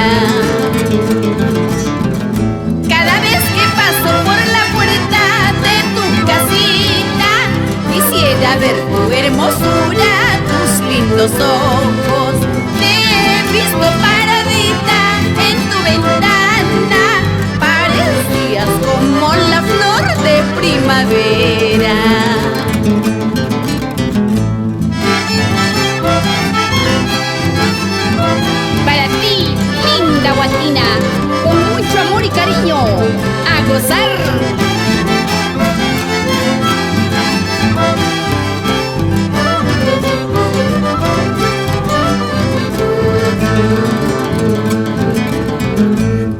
primavera. Cada vez que paso por la puerta de tu casita, quisiera ver tu hermosura, tus lindos ojos. Te he visto paradita en tu ventana, parecías como la flor de primavera. Para ti, linda Guatina, con mucho amor y cariño, a gozar.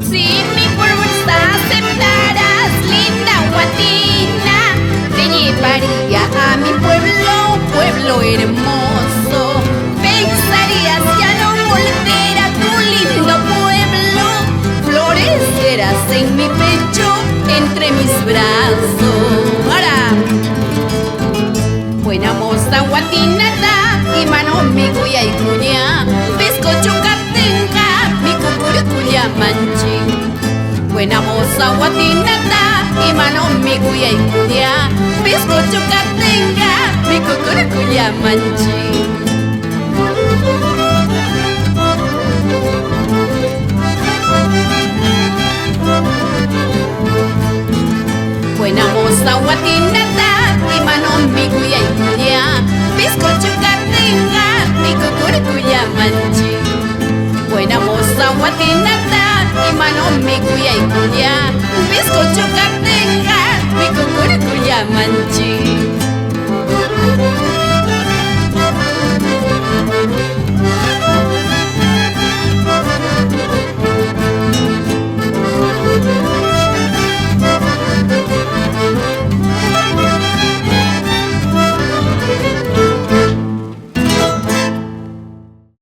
Si mi fuerza aceptaras, linda Guatina, te llevaría a mi pueblo, pueblo hermoso. Pensarías ya no volver a tu lindo pueblo, florecieras en mi pecho, entre mis brazos. Ahora, buena moza Guatinata, y mano mi cuya y cuña, bizcocho catenga, mi cucurucuya manchi. Buena moza Guatinata, y mano mi cuya y cuña, bizcocho catenga, mi cucurucuya manchi. Buena moza Guatinata, y mano mi cuya y cuña, bizcocho catenga, mi cucurucuya manchi. Buena moza Guatinata, y mano mi cuya y cuña, bizcocho catenga, mi cucurucuya manchi.